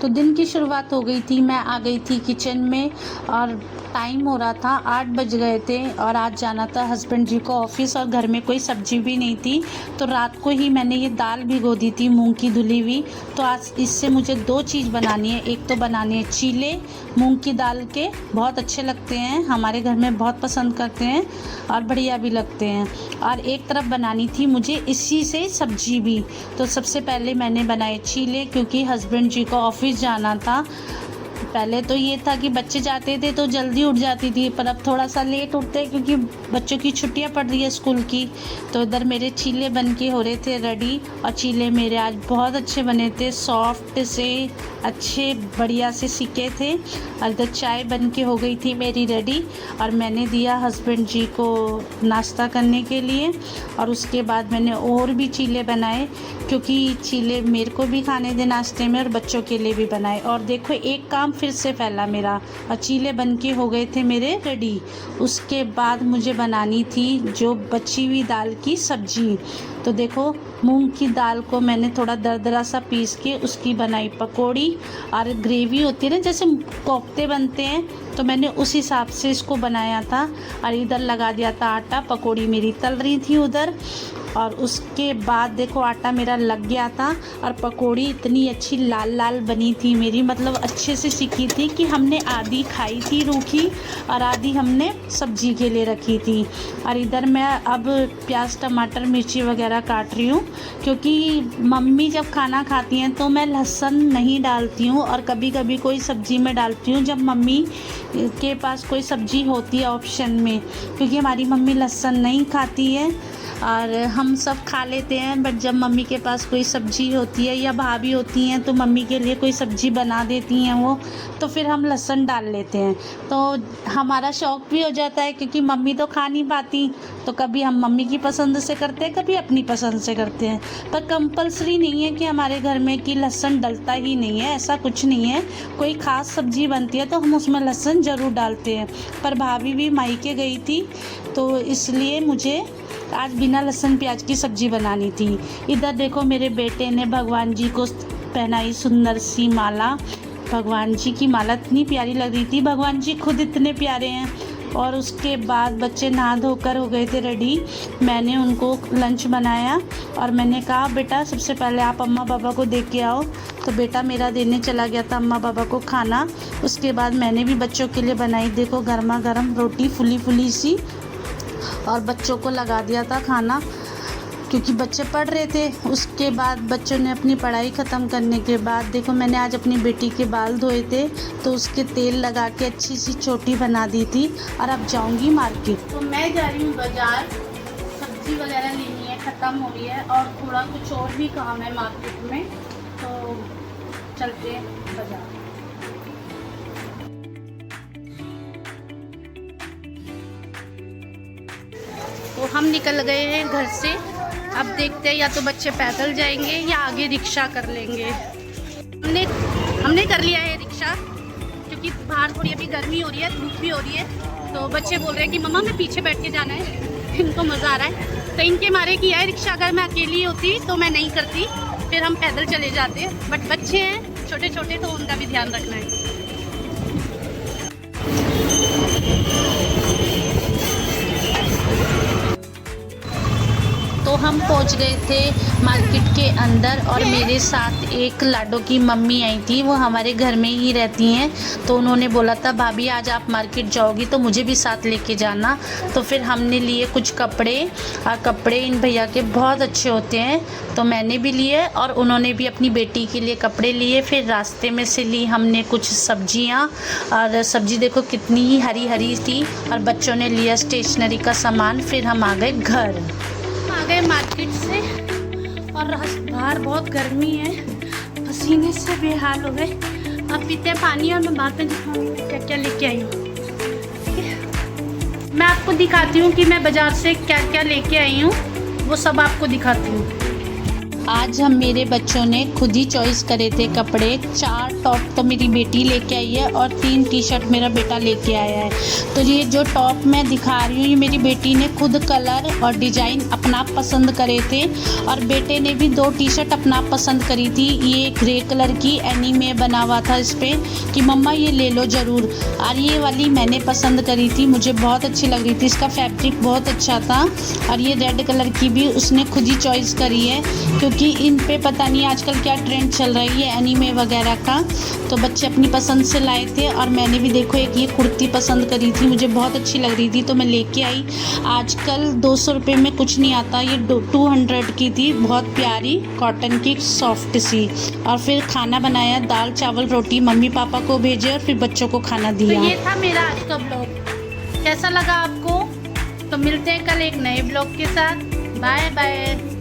तो दिन की शुरुआत हो गई थी, मैं आ गई थी किचन में और टाइम हो रहा था, 8 बज गए थे और आज जाना था हस्बैंड जी को ऑफिस और घर में कोई सब्जी भी नहीं थी। तो रात को ही मैंने ये दाल भिगो दी थी मूंग की धुली हुई। तो आज इससे मुझे 2 चीज़ बनानी है। एक तो बनानी है चीले मूंग की दाल के, बहुत अच्छे लगते हैं, हमारे घर में बहुत पसंद करते हैं और बढ़िया भी लगते हैं। और एक तरफ बनानी थी मुझे इसी से सब्जी भी। तो सबसे पहले मैंने बनाए चीले, क्योंकि हस्बैंड जी को ऑफिस जाना था। पहले तो ये था कि बच्चे जाते थे तो जल्दी उठ जाती थी, पर अब थोड़ा सा लेट उठते हैं क्योंकि बच्चों की छुट्टियां पड़ रही है स्कूल की। तो इधर मेरे चीले बन के हो रहे थे रेडी, और चीले मेरे आज बहुत अच्छे बने थे, सॉफ्ट से अच्छे बढ़िया से सीखे थे। और इधर चाय बन के हो गई थी मेरी रेडी, और मैंने दिया हस्बैंड जी को नाश्ता करने के लिए। और उसके बाद मैंने और भी चीले बनाए, क्योंकि चीले मेरे को भी खाने थे नाश्ते में और बच्चों के लिए भी बनाए। और देखो एक काम फिर से फैला मेरा, और चीले बन के हो गए थे मेरे रेडी। उसके बाद मुझे बनानी थी जो बची हुई दाल की सब्जी। तो देखो मूंग की दाल को मैंने थोड़ा दरदरा सा पीस के उसकी बनाई पकौड़ी, और ग्रेवी होती है ना जैसे कोफ्ते बनते हैं, तो मैंने उस हिसाब से इसको बनाया था। और इधर लगा दिया था आटा, पकौड़ी मेरी तल रही थी उधर। और उसके बाद देखो आटा मेरा लग गया था और पकौड़ी इतनी अच्छी लाल लाल बनी थी मेरी, मतलब अच्छे से सीखी थी कि हमने आधी खाई थी रूखी और आधी हमने सब्जी के लिए रखी थी। और इधर मैं अब प्याज टमाटर मिर्ची वगैरह काट रही हूँ, क्योंकि मम्मी जब खाना खाती हैं तो मैं लहसुन नहीं डालती हूँ, और कभी कभी कोई सब्ज़ी में डालती हूँ जब मम्मी के पास कोई सब्ज़ी होती है ऑप्शन में, क्योंकि हमारी मम्मी लहसुन नहीं खाती है और हम सब खा लेते हैं। बट जब मम्मी के पास कोई सब्ज़ी होती है या भाभी होती हैं तो मम्मी के लिए कोई सब्ज़ी बना देती हैं वो, तो फिर हम लहसुन डाल लेते हैं। तो हमारा शौक़ भी हो जाता है, क्योंकि मम्मी तो खा नहीं पाती, तो कभी हम मम्मी की पसंद से करते हैं, कभी अपनी पसंद से करते हैं। पर कंपल्सरी नहीं है कि हमारे घर में कि लहसुन डलता ही नहीं है, ऐसा कुछ नहीं है। कोई ख़ास सब्ज़ी बनती है तो हम उसमें लहसुन ज़रूर डालते हैं। पर भाभी भी मायके गई थी तो इसलिए मुझे आज बिना लहसुन प्याज की सब्ज़ी बनानी थी। इधर देखो मेरे बेटे ने भगवान जी को पहनाई सुंदर सी माला। भगवान जी की माला इतनी प्यारी लग रही थी, भगवान जी खुद इतने प्यारे हैं। और उसके बाद बच्चे नहा धोकर हो गए थे रेडी। मैंने उनको लंच बनाया और मैंने कहा बेटा सबसे पहले आप अम्मा पापा को दे के आओ। तो बेटा मेरा देने चला गया था अम्मा पापा को खाना। उसके बाद मैंने भी बच्चों के लिए बनाई, देखो गर्मा गर्म रोटी फुली फुली सी, और बच्चों को लगा दिया था खाना, क्योंकि बच्चे पढ़ रहे थे। उसके बाद बच्चों ने अपनी पढ़ाई ख़त्म करने के बाद देखो मैंने आज अपनी बेटी के बाल धोए थे, तो उसके तेल लगा के अच्छी सी चोटी बना दी थी। और अब जाऊंगी मार्केट। तो मैं जा रही हूँ बाज़ार, सब्ज़ी वगैरह लेनी है, ख़त्म हो रही है, और थोड़ा कुछ और भी काम है मार्केट में, तो चलते हैं बाज़ार। तो हम निकल गए हैं घर से। अब देखते हैं या तो बच्चे पैदल जाएंगे या आगे रिक्शा कर लेंगे। हमने कर लिया है रिक्शा, क्योंकि बाहर थोड़ी अभी गर्मी हो रही है, धूप भी हो रही है। तो बच्चे बोल रहे हैं कि मम्मा मैं पीछे बैठ के जाना है, इनको मज़ा आ रहा है, तो इनके मारे किया है रिक्शा। अगर मैं अकेली होती तो मैं नहीं करती, फिर हम पैदल चले जाते। बट बच्चे हैं छोटे छोटे, तो उनका भी ध्यान रखना है। तो हम पहुंच गए थे मार्केट के अंदर, और मेरे साथ एक लाडो की मम्मी आई थी, वो हमारे घर में ही रहती हैं। तो उन्होंने बोला था भाभी आज आप मार्केट जाओगी तो मुझे भी साथ लेके जाना। तो फिर हमने लिए कुछ कपड़े, और कपड़े इन भैया के बहुत अच्छे होते हैं, तो मैंने भी लिए और उन्होंने भी अपनी बेटी के लिए कपड़े लिए। फिर रास्ते में से ली हमने कुछ सब्जियाँ, और सब्जी देखो कितनी ही हरी हरी थी, और बच्चों ने लिया स्टेशनरी का सामान। फिर हम आ गए घर, आ गए मार्केट से, और बाहर बहुत गर्मी है, पसीने से बेहाल हो गए। अब पीते पानी, और मैं बाद में दिखाऊंगी क्या क्या लेके आई हूँ। मैं आपको दिखाती हूँ कि मैं बाज़ार से क्या क्या लेके आई हूँ, वो सब आपको दिखाती हूँ। आज हम मेरे बच्चों ने खुद ही चॉइस करे थे कपड़े। 4 टॉप तो मेरी बेटी लेके आई है और 3 टी-शर्ट मेरा बेटा लेके आया है। तो ये जो टॉप मैं दिखा रही हूँ, ये मेरी बेटी ने खुद कलर और डिज़ाइन अपना पसंद करे थे और बेटे ने भी 2 टी-शर्ट अपना पसंद करी थी। ये ग्रे कलर की एनीमे बना हुआ था इस पे कि मम्मा ये ले लो ज़रूर, और ये वाली मैंने पसंद करी थी, मुझे बहुत अच्छी लग रही थी, इसका फैब्रिक बहुत अच्छा था। और ये रेड कलर की भी उसने खुद ही चॉइस करी है, क्योंकि इन पे पता नहीं आजकल क्या ट्रेंड चल रही है एनीमे वगैरह का। तो बच्चे अपनी पसंद से लाए थे और मैंने भी देखो एक ये कुर्ती पसंद करी थी, मुझे बहुत अच्छी लग रही थी तो मैं लेके आई। आजकल 200 रुपये में कुछ नहीं आता, ये 200 की थी, बहुत प्यारी कॉटन की सॉफ्ट सी। और फिर खाना बनाया, दाल चावल रोटी, मम्मी पापा को भेजे और फिर बच्चों को खाना दिया। तो ये था मेरा आज का ब्लॉग, कैसा लगा आपको? तो मिलते हैं कल एक नए ब्लॉग के साथ। Bye bye.